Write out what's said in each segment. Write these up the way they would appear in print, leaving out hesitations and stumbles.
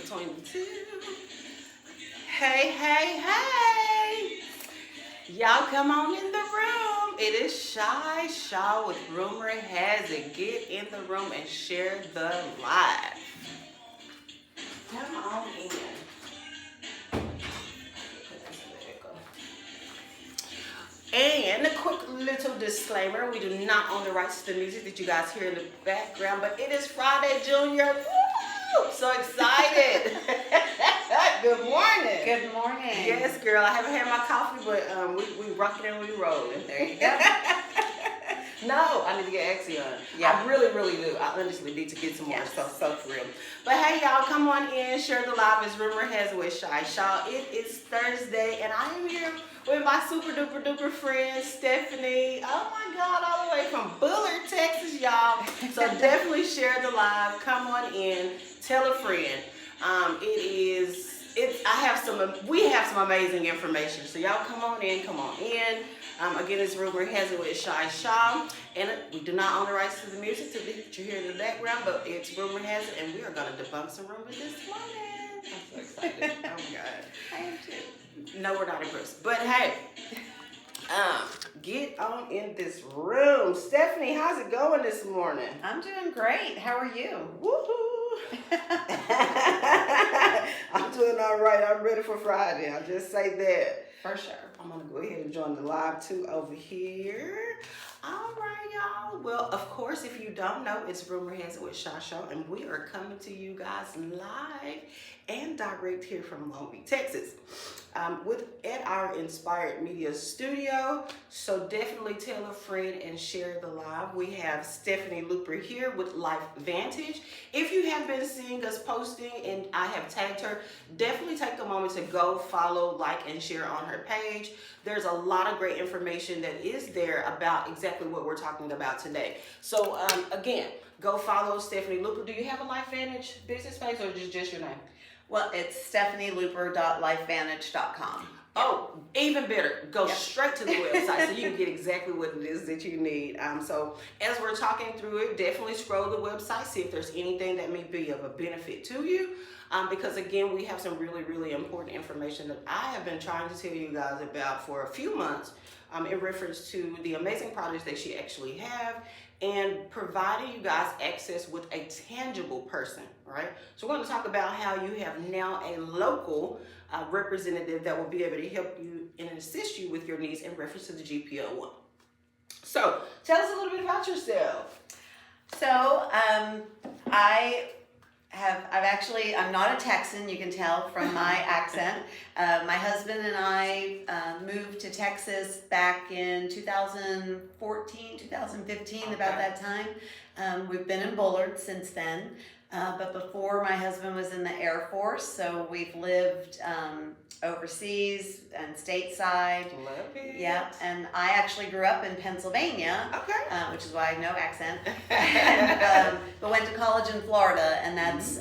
between the two. Hey, hey, hey. Y'all come on in the room. It is Shy Shaw with Rumor Has It. Get in the room and share the live. Come on in. And a quick little disclaimer, we do not own the rights to the music that you guys hear in the background, but it is Friday, Junior. Woo! So excited. Good morning. Good morning. Yes, girl. I haven't had my coffee, but we rocking and we rolling. There you go. No, I need to get Axion. Yeah. I really, really do. I honestly need to get some more. So for real. But hey, y'all, come on in. Share the live as Rumor Has It with Shy Shaw. It is Thursday, and I am here with my super duper duper friend, Stephanie. Oh my God, all the way from Bullard, Texas, y'all. So definitely share the live. Come on in. Tell a friend. We have some amazing information. So y'all come on in. Again, it's Rumor Has It with Shy Shaw, and we do not own the rights to the music that you hear in the background, but it's Rumor Has It, and we are going to debunk some rumors this morning. I'm so excited. Oh my God. I am too. No, we're not impressed. But hey, get on in this room. Stephanie, how's it going this morning? I'm doing great. How are you? Woohoo! I'm doing all right. I'm ready for Friday. I'll just say that. For sure. I'm going to go ahead and join the live too over here. All right, y'all. Well, of course, if you don't know, it's Rumor Has It with Sha Show, and we are coming to you guys live and direct here from Long Beach, Texas, at our Inspired Media studio. So definitely tell a friend and share the live. We have Stephanie Looper here with Life Vantage. If you have been seeing us posting and I have tagged her, definitely take a moment to go follow, like, and share on her page. There's a lot of great information that is there about exactly what we're talking about today. So again, go follow Stephanie Looper. Do you have a Life Vantage business page or just your name? Well, it's stephanielooper.lifevantage.com. Oh, even better. Go straight to the website so you can get exactly what it is that you need. So as we're talking through it, definitely scroll the website, see if there's anything that may be of a benefit to you. Because again, we have some really, really important information that I have been trying to tell you guys about for a few months in reference to the amazing products that she actually have and providing you guys access with a tangible person, right? So we're going to talk about how you have now a local representative that will be able to help you and assist you with your needs in reference to the GPO1. So tell us a little bit about yourself. So I'm not a Texan, you can tell from my accent. My husband and I moved to Texas back in 2014, 2015, okay. About that time. We've been in Bullard since then. But before, my husband was in the Air Force, so we've lived overseas and stateside. Love it. Yeah, and I actually grew up in Pennsylvania, okay. Which is why I have no accent. But went to college in Florida, and that's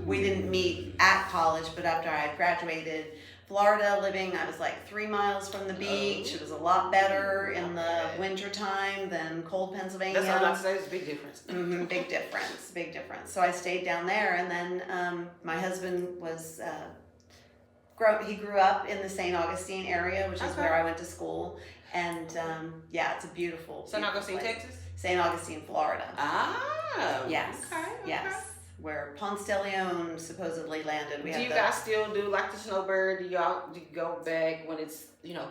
we didn't meet at college, but after I graduated. Florida, I was like 3 miles from the beach. It was a lot better in the winter time than cold Pennsylvania. That's what I was saying, it's a big difference. Mm-hmm, big difference. So I stayed down there, and then my husband was, he grew up in the St. Augustine area, which is where I went to school. And it's a beautiful St. Augustine, place. Texas? St. Augustine, Florida. Ah, yes. Okay. Yes. Where Ponce de Leon supposedly landed. Do you guys still do like the snowbird? Do you go back when it's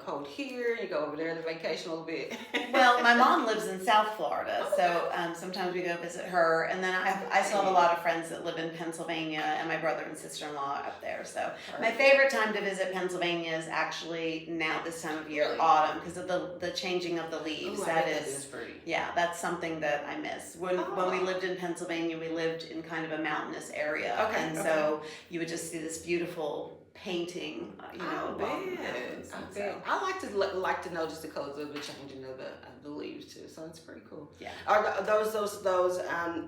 cold here? You go over there to vacation a little bit. Well, my mom lives in South Florida, so sometimes we go visit her. And then I still have a lot of friends that live in Pennsylvania, and my brother and sister-in-law up there. So my favorite time to visit Pennsylvania is actually now this time of year, autumn, because of the changing of the leaves. Ooh, that is pretty. Yeah, that's something that I miss. When we lived in Pennsylvania, we lived in kind of a mountainous area, so you would just see this beautiful painting, I like to know just the colors of the changing of the leaves too. So it's pretty cool. Yeah. Are those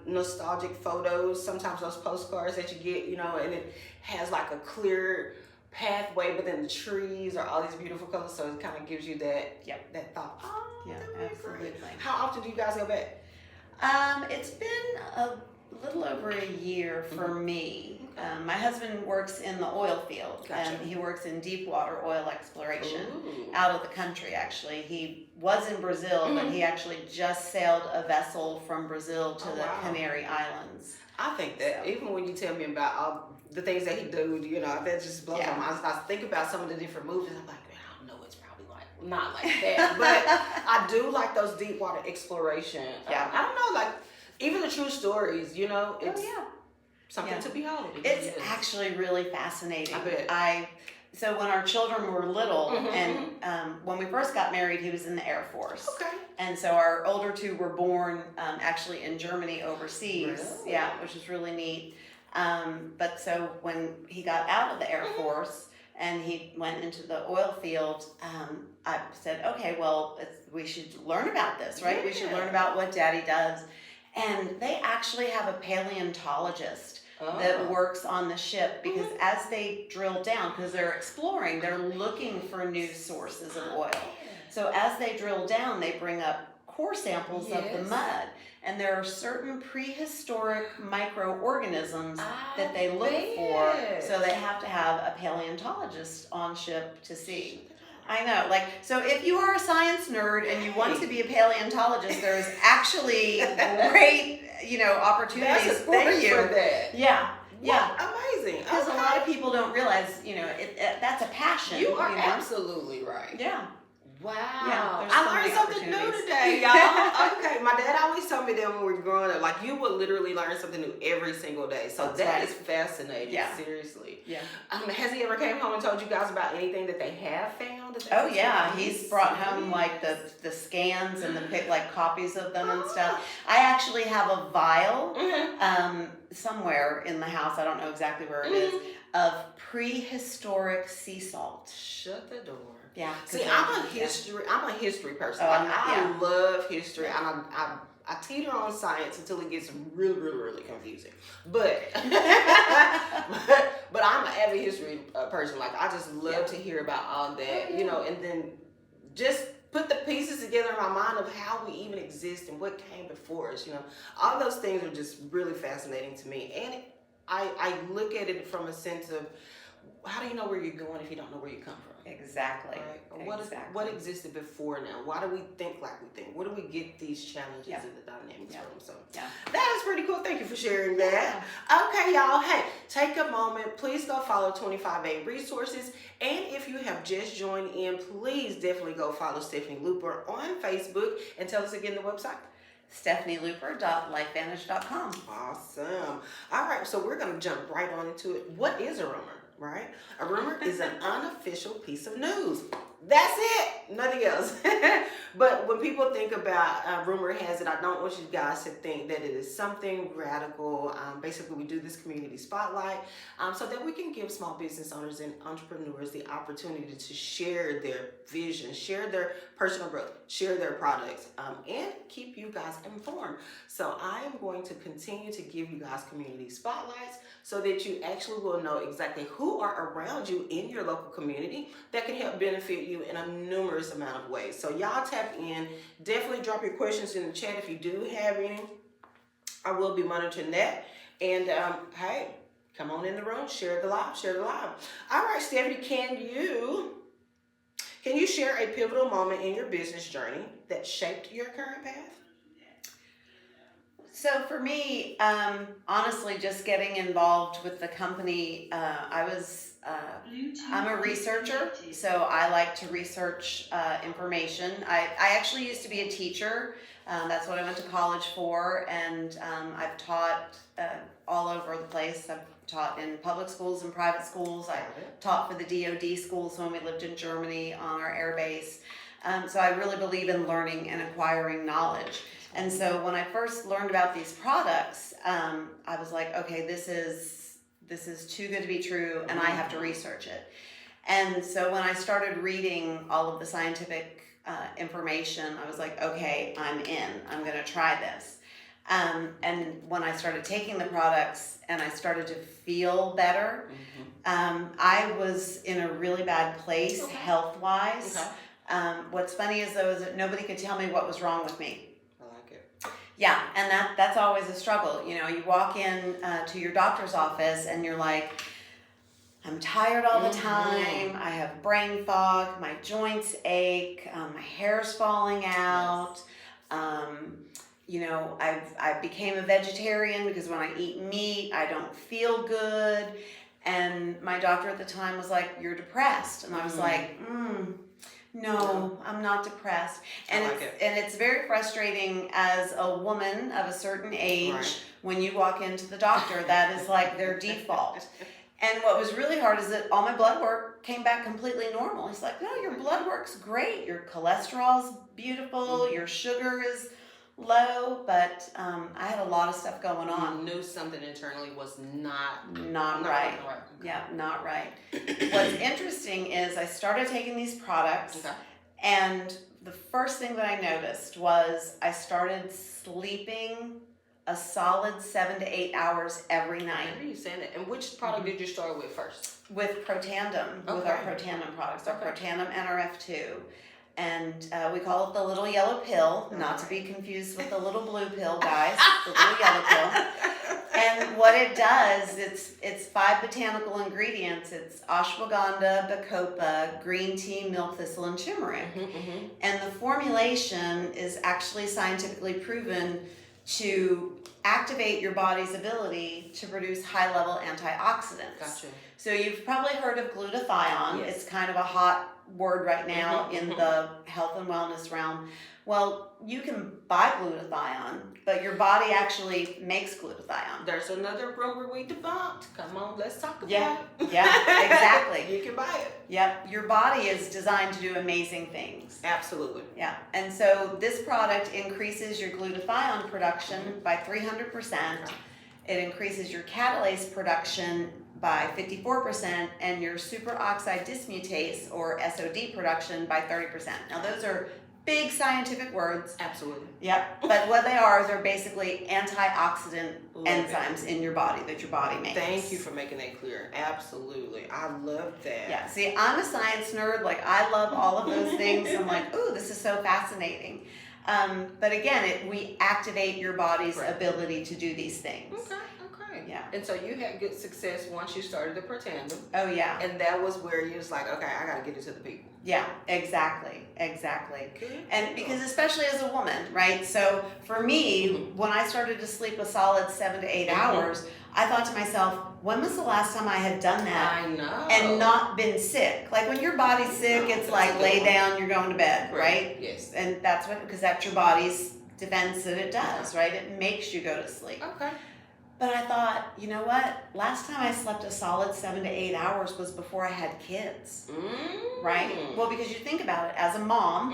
nostalgic photos? Sometimes those postcards that you get, and it has like a clear pathway, but then the trees are all these beautiful colors. So it kind of gives you that that thought. Oh, yeah, absolutely. How often do you guys go back? It's been a little over a year for me. My husband works in the oil field, Gotcha. and he works in deep water oil exploration Ooh. out of the country, actually. He was in Brazil, but he actually just sailed a vessel from Brazil to the wow. Canary Islands. I think that even when you tell me about all the things that he do, you know, that just blows my mind. I think about some of the different movies. I'm like, man, I know it's probably like not like that, but I do like those deep water exploration. Yeah. I don't know, like even the true stories. You know, it's Oh, yeah. something to behold. It's actually really fascinating. I bet. So when our children were little, and when we first got married, he was in the Air Force. Okay. And so our older two were born actually in Germany overseas. Really? Yeah, which is really neat. But so when he got out of the Air Force and he went into the oil field, I said, okay, well, we should learn about this, right? Yeah. We should learn about what Daddy does. And they actually have a paleontologist that works on the ship, because as they drill down, because they're exploring, they're looking for new sources of oil. So as they drill down, they bring up core samples of the mud. And there are certain prehistoric microorganisms that they look for. So they have to have a paleontologist on ship to see. I know, like, so if you are a science nerd and you want to be a paleontologist, there's actually great, opportunities for you. For that. Yeah, yeah. Amazing. Because a lot of people don't realize, that's a passion. You are absolutely right. Yeah. Wow. Yeah, I learned something new today, y'all. Okay, my dad always told me that when we were growing up, like you would literally learn something new every single day. So that is fascinating. Yeah. Seriously. Yeah. Has he ever came home and told you guys about anything that they have found? Oh yeah, he's brought home like the scans and the copies of them and stuff. I actually have a vial somewhere in the house, I don't know exactly where it is, of prehistoric sea salt. Shut the door. Yeah. See, I'm a history person. I love history. And I teeter on science until it gets really, really, really confusing. But but I'm an avid history person. Like I just love to hear about all that, and then just put the pieces together in my mind of how we even exist and what came before us. All those things are just really fascinating to me. And I look at it from a sense of, how do you know where you're going if you don't know where you come from? Exactly. Right? What existed before now? Why do we think like we think? Where do we get these challenges and the dynamics from? So that is pretty cool. Thank you for sharing that. Okay, y'all. Hey, take a moment. Please go follow 25A Resources. And if you have just joined in, please definitely go follow Stephanie Looper on Facebook, and tell us again the website. StephanieLooper.lifevantage.com. Awesome. All right, so we're going to jump right on into it. What is a rumor? Right? A rumor is an unofficial piece of news. That's it. Nothing else. But when people think about rumor has it, I don't want you guys to think that it is something radical. Basically, we do this community spotlight so that we can give small business owners and entrepreneurs the opportunity to share their vision, share their personal growth, share their products, and keep you guys informed. So I am going to continue to give you guys community spotlights so that you actually will know exactly who are around you in your local community that can help benefit you in a numerous amount of ways. So y'all tap in. Definitely drop your questions in the chat if you do have any. I will be monitoring that. And hey, come on in the room, share the live. All right, Stephanie, can you share a pivotal moment in your business journey that shaped your current path? So for me, honestly, just getting involved with the company, I'm a researcher, so I like to research information. I actually used to be a teacher. That's what I went to college for, and I've taught all over the place. I've taught in public schools and private schools. I taught for the DoD schools when we lived in Germany on our air base. So I really believe in learning and acquiring knowledge. And so when I first learned about these products, I was like, okay, this is too good to be true, and I have to research it. And so when I started reading all of the scientific information, I was like, okay, I'm going to try this. And when I started taking the products and I started to feel better, I was in a really bad place health-wise. What's funny is though is that nobody could tell me what was wrong with me. Yeah, and that's always a struggle. You know, you walk in to your doctor's office and you're like, I'm tired all the time. I have brain fog. My joints ache. My hair's falling out. Yes. You know, I became a vegetarian because when I eat meat, I don't feel good. And my doctor at the time was like, "You're depressed," and I was like, "No, I'm not depressed." And I like it's very frustrating as a woman of a certain age Right. when you walk into the doctor. That is like their default. And what was really hard is that all my blood work came back completely normal. He's like, "No, your blood work's great. Your cholesterol's beautiful. Your sugar is low." But I had a lot of stuff going on. You knew something internally was not Right. working right. Okay. Yeah, not right. What's interesting is I started taking these products, Okay. and the first thing that I noticed was I started sleeping a solid 7 to 8 hours every I night. hear you saying that. And which product did you start with first? With Protandem, with our Okay. Protandem products, our Okay. Protandem NRF2. And we call it the little yellow pill, not to be confused with the little blue pill, guys, the little yellow pill. And what it does, it's 5 botanical ingredients. It's ashwagandha, bacopa, green tea, milk thistle, and turmeric. And the formulation is actually scientifically proven to activate your body's ability to produce high-level antioxidants. Gotcha. So you've probably heard of glutathione. Yes. It's kind of a hot word right now in the health and wellness realm. Well, you can buy glutathione, but your body actually makes glutathione. There's another rumor we debunked. Come on, let's talk about Yeah, it. yeah, exactly. You can buy it. Yep, your body is designed to do amazing things. Absolutely. Yeah, and so this product increases your glutathione production by 300%. It increases your catalase production by 54% and your superoxide dismutase or SOD production by 30%. Now those are big scientific words. Absolutely. Yep, but what they are is they're basically antioxidant Love enzymes in your body that your body makes. Thank you for making that clear. Absolutely. I love that. Yeah, see, I'm a science nerd. Like, I love all of those things. I'm like, ooh, this is so fascinating. But again, we activate your body's Right. ability to do these things. Okay. Yeah. And so you had good success once you started the Protandem. Oh, yeah. And that was where you was like, okay, I got to get it to the people. Yeah, exactly. Good. And because especially as a woman, right? So for me, when I started to sleep a solid 7 to 8 hours, I thought to myself, when was the last time I had done that? I know. And not been sick? Like when your body's sick, it's like lay down, you're going to bed, right? Yes. And that's what, because that's your body's defense that it does, right? It makes you go to sleep. Okay. But I thought, you know what? Last time I slept a solid 7 to 8 hours was before I had kids, right? Well, because you think about it, as a mom,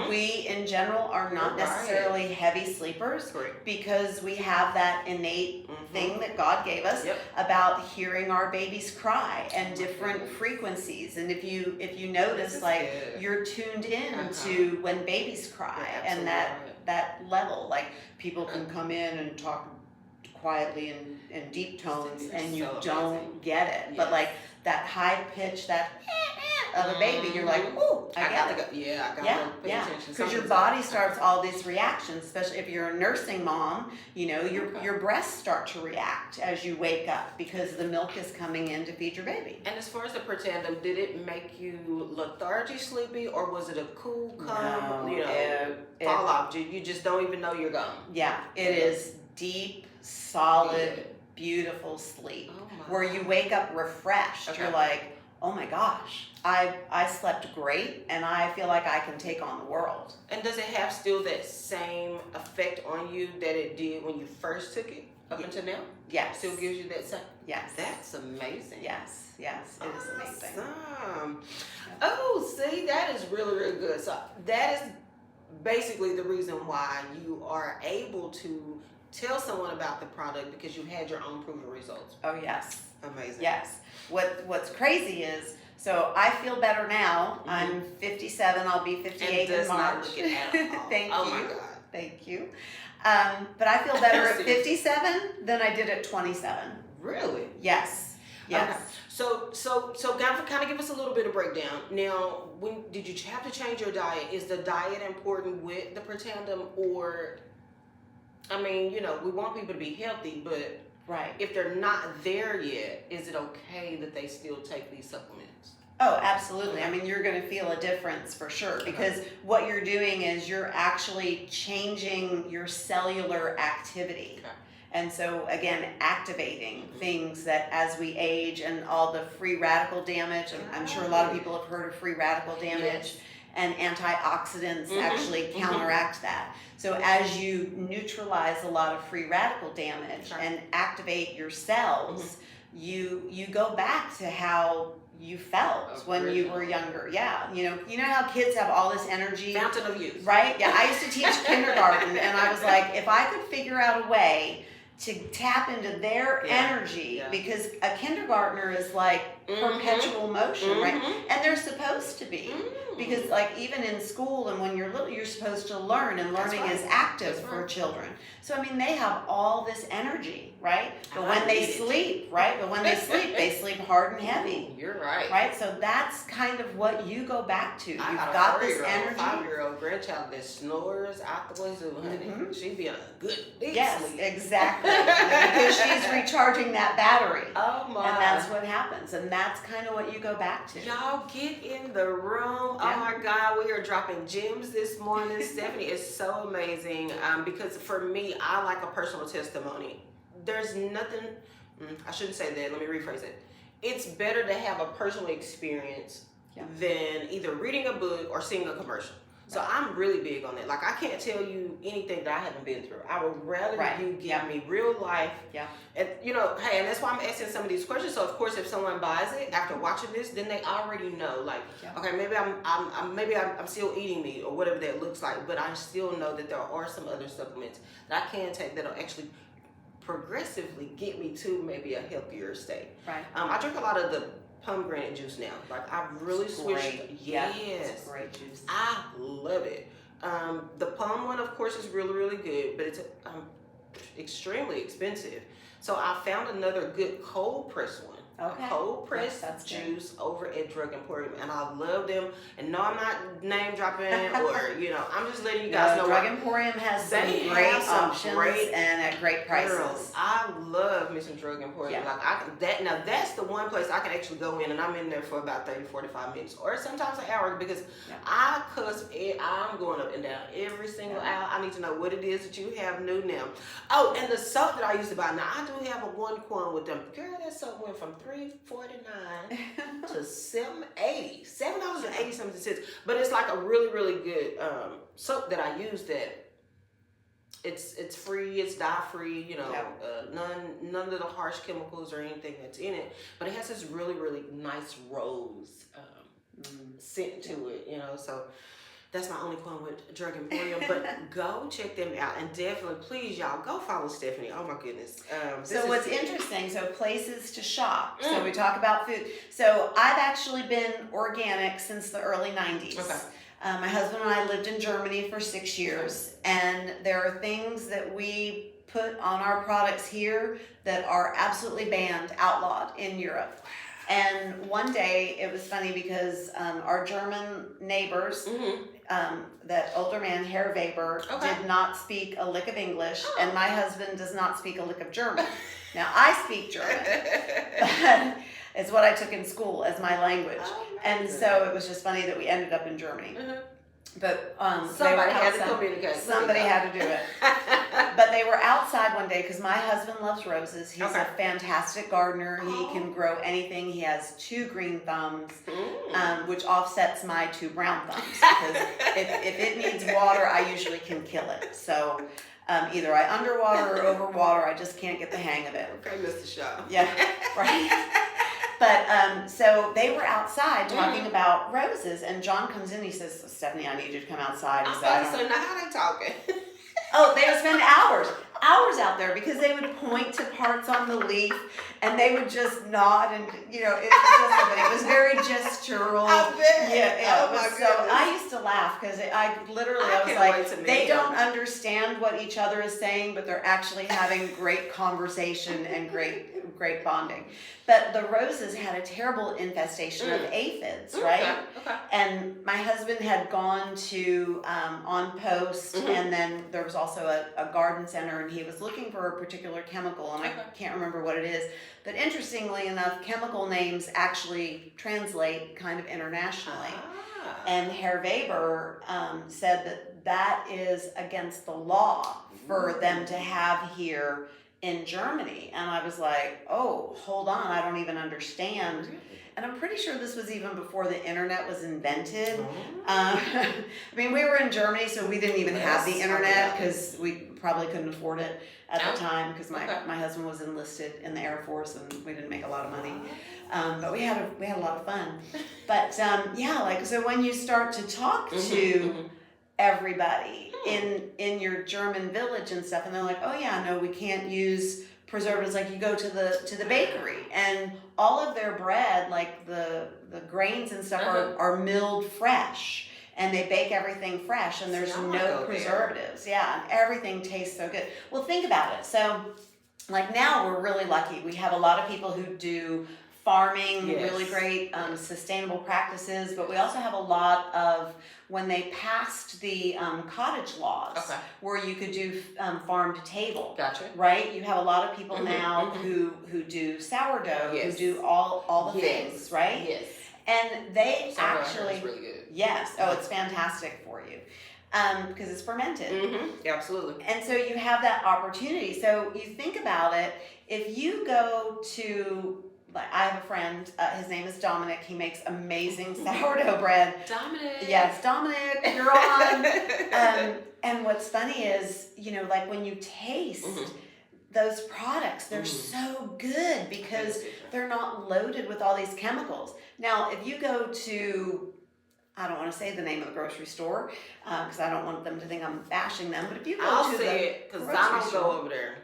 we in general are not necessarily heavy sleepers because we have that innate thing that God gave us about hearing our babies cry and different frequencies. And if you notice, like you're tuned in to when babies cry and that level, like people can come in and talk quietly in deep tones and you don't get it. But like that high pitch, that of a baby, you're like, ooh, I get it. I gotta pay attention. Because your body starts all these reactions, especially if you're a nursing mom, you know, your breasts start to react as you wake up because the milk is coming in to feed your baby. And as far as the Protandem, did it make you lethargy, sleepy, or was it a cool, calm, fall off? You just don't even know you're gone. Yeah, it is deep, solid, beautiful sleep where you wake up refreshed. You're like, oh my gosh, I slept great and I feel like I can take on the world. And does it have still that same effect on you that it did when you first took it up until now? Yes. Still gives you that same? Yes. That's amazing. Yes, it is amazing. Awesome. Oh, see, that is really, really good. So that is basically the reason why you are able to tell someone about the product, because you had your own proven results. Oh, yes. Amazing. Yes. What's crazy is, so I feel better now. I'm 57. I'll be 58 in March. Not look it at all. Thank oh you. My God. Thank you. But I feel better at 57 than I did at 27. Really? Yes. Yes. Okay. So kind of give us a little bit of breakdown. Now, when did you have to change your diet? Is the diet important with the Protandem, or I mean, we want people to be healthy, but Right. if they're not there yet, is it okay that they still take these supplements? Oh, absolutely. I mean, you're going to feel a difference for sure, because what you're doing is you're actually changing your cellular activity. Okay. And so, again, activating things that as we age and all the free radical damage, and I'm sure a lot of people have heard of free radical damage, and antioxidants actually counteract that. So as you neutralize a lot of free radical damage and activate your cells, you go back to how you felt when you were younger. Yeah, you know how kids have all this energy. Fountain of youth. Right? Yeah, I used to teach kindergarten, and I was like, if I could figure out a way to tap into their energy, because a kindergartner is like perpetual motion, right? And they're supposed to be, because like even in school and when you're little, you're supposed to learn, and learning is active for children. So I mean, they have all this energy, right? But when they sleep, right? But when they sleep hard and heavy. You're right. Right? So that's kind of what you go back to. You've got this energy. 5-year-old grandchild that snores out the wazoo, honey. She'd be on a good deep sleep. Exactly. Because she's recharging that battery. Oh my. And that's what happens. And that's kind of what you go back to. Y'all get in the room. Oh my God, we are dropping gems this morning. Stephanie is so amazing. Because for me, I like a personal testimony. There's nothing, I shouldn't say that, let me rephrase it. It's better to have a personal experience than either reading a book or seeing a commercial. So I'm really big on that. Like, I can't tell you anything that I haven't been through. I would rather you give me real life. Yeah. And hey, and that's why I'm asking some of these questions. So of course, if someone buys it after watching this, then they already know. Like, okay, maybe I'm still eating meat or whatever that looks like, but I still know that there are some other supplements that I can take that'll actually progressively get me to maybe a healthier state. Right. I drink a lot of the pomegranate juice now. Like, I've really switched. Yes, it's great juice. I love it. The plum one, of course, is really, really good, but it's extremely expensive. So I found another good cold press one. Okay. Cold pressed juice over at Drug Emporium, and I love them. And no, I'm not name dropping, or I'm just letting you guys know. Drug Emporium has some great options and at great prices. Girls, I love me some Drug Emporium. Like that's the one place I can actually go in, and I'm in there for about 30-45 minutes, or sometimes an hour, because I'm going up and down every single aisle. I need to know what it is that you have new now. Oh, and the soap that I used to buy. Now I do have a one coin with them. Girl, that soap went from $3.49 to $7.80. $7.80. But it's like a really, really good soap that I use that it's free, it's dye free, none of the harsh chemicals or anything that's in it. But it has this really, really nice rose scent to it, so that's my only qualm with Drug Emporium. But go check them out, and definitely, please, y'all, go follow Stephanie. Oh my goodness. So what's interesting, so places to shop. So we talk about food. So I've actually been organic since the early 90s. Okay. My husband and I lived in Germany for 6 years, and there are things that we put on our products here that are absolutely banned, outlawed in Europe. And one day, it was funny because our German neighbors, that older man, Herr Weber, did not speak a lick of English, and my husband does not speak a lick of German. Now, I speak German, but it's what I took in school as my language. And so it was just funny that we ended up in Germany. But somebody had to communicate. Somebody had to do it. But they were outside one day because my husband loves roses. He's a fantastic gardener. He can grow anything. He has 2 green thumbs, which offsets my 2 brown thumbs. Because if it needs water, I usually can kill it. So either I underwater or overwater. I just can't get the hang of it. Okay, Mr. Shaw. Yeah, right. But so they were outside talking about roses, and John comes in. He says, "Stephanie, I need you to come outside." So now how they talking? Oh, they would spend hours out there, because they would point to parts on the leaf, and they would just nod, and it was very gestural. I bet. Yeah. Oh my goodness. So I used to laugh because I was like, they don't understand what each other is saying, but they're actually having great conversation and great great bonding. But the roses had a terrible infestation of aphids, right? Okay. And my husband had gone to On Post, and then there was also a garden center, and he was looking for a particular chemical, and I can't remember what it is. But interestingly enough, chemical names actually translate kind of internationally. And Herr Weber said that is against the law for them to have here in Germany. And I was like, oh, hold on, I don't even understand. And I'm pretty sure this was even before the internet was invented. I mean, we were in Germany, so we didn't even have the internet because we probably couldn't afford it at the time because my husband was enlisted in the Air Force and we didn't make a lot of money. But we had a lot of fun. But yeah, like, so when you start to talk to everybody in your German village and stuff, and they're like, oh yeah, no, we can't use preservatives. Like, you go to the bakery and all of their bread, like the grains and stuff are milled fresh, and they bake everything fresh, and there's no preservatives. Yeah, and everything tastes so good. Well, think about it. So like, now we're really lucky. We have a lot of people who do farming, really great sustainable practices, but we also have a lot of, when they passed the cottage laws, where you could do farm to table. Gotcha. Right? You have a lot of people now who do sourdough, who do all the things, right? Yes. And they actually, really good. Yes. Oh, it's fantastic for you. Because it's fermented. Absolutely. And so you have that opportunity. So you think about it, if you go to, like, I have a friend, his name is Dominic. He makes amazing sourdough bread. Dominic. Yes, Dominic, you're on. And what's funny is, you know, like, when you taste those products, they're so good because they're not loaded with all these chemicals. Now, if you go to, I don't want to say the name of the grocery store because I don't want them to think I'm bashing them, but if you go to the because I don't go over there.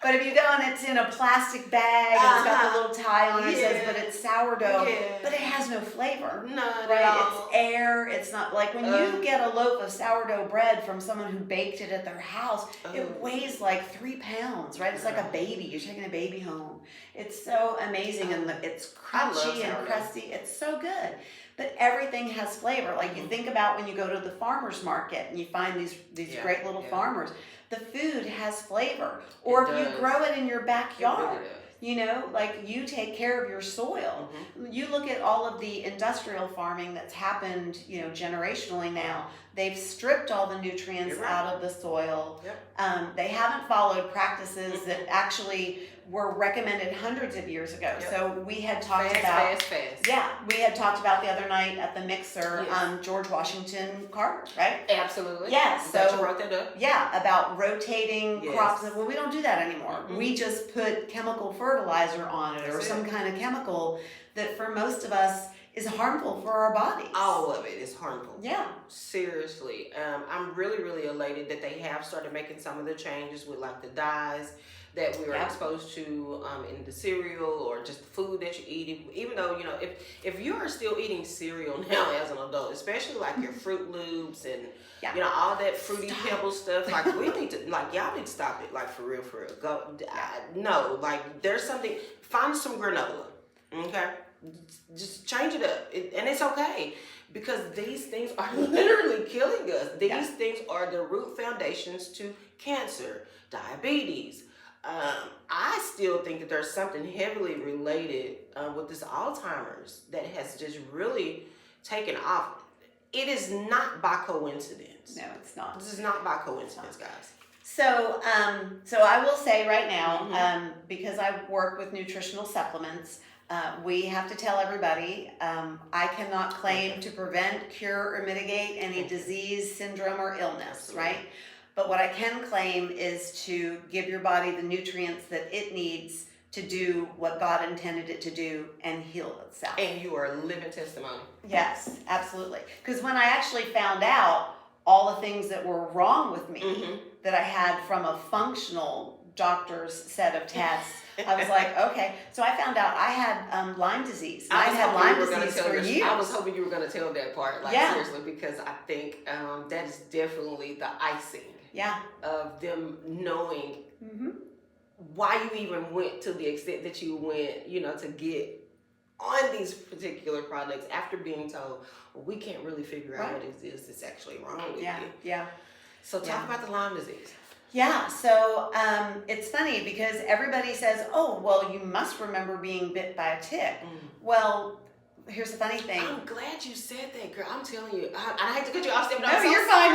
But if you go and it's in a plastic bag and it's got the little tie on it, says, but it's sourdough, but it has no flavor. None right? at all. It's air. It's not like when you get a loaf of sourdough bread from someone who baked it at their house, it weighs like 3 pounds, right? It's like a baby. You're taking a baby home. It's so amazing, and it's crunchy and crusty. It's so good. But everything has flavor. Like, you think about when you go to the farmer's market and you find these great little farmers. The food has flavor. Or if you grow it in your backyard, you know, like, you take care of your soil. You look at all of the industrial farming that's happened, you know, generationally now. They've stripped all the nutrients out of the soil. They haven't followed practices that actually were recommended hundreds of years ago. So we had talked about we had talked about the other night at the mixer, George Washington Carver, right? Absolutely. Yes. So So you wrote that up. yeah, about rotating crops. Well, we don't do that anymore. We just put chemical fertilizer on it, or some kind of chemical that for most of us is harmful for our bodies. All of it is harmful. Yeah. Seriously. I'm really, really elated that they have started making some of the changes with, like, the dyes that we are exposed to in the cereal, or just the food that you eat. Even though, you know, if you are still eating cereal now as an adult, especially like your Fruit Loops and you know, all that Fruity Pebble stuff, like, we need to, like, y'all need to stop it, like, for real. Go, no, like, there's something, find some granola, okay? Just change it up, and it's okay, because these things are literally killing us. These things are the root foundations to cancer, diabetes. I still think that there's something heavily related with this Alzheimer's that has just really taken off. It is not by coincidence. No, it's not. This is not by coincidence, guys. So, so I will say right now, because I work with nutritional supplements, we have to tell everybody, I cannot claim to prevent, cure, or mitigate any disease, syndrome, or illness, right? But what I can claim is to give your body the nutrients that it needs to do what God intended it to do and heal itself. And you are a living testimony. Yes, absolutely. Because when I actually found out all the things that were wrong with me that I had from a functional doctor's set of tests, I was like, okay. So I found out I had Lyme disease. I had Lyme disease for years. I was hoping you were going to tell that part, like, seriously, because I think that is definitely the icing of them knowing Mm-hmm. why you even went to the extent that you went, to get on these particular products after being told, well, we can't really figure out what it is that's actually wrong with you. Yeah. So talk about the Lyme disease. Yeah, so it's funny because everybody says, oh, well, you must remember being bit by a tick. Well, here's the funny thing. I'm glad you said that, girl. I'm telling you. I hate to cut you off, stepmom. No, you're fine.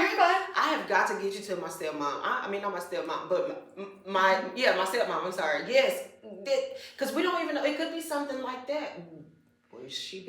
I have got to get you to my stepmom. I mean, not my stepmom, but my stepmom. I'm sorry. Yes, because we don't even know. It could be something like that. Was she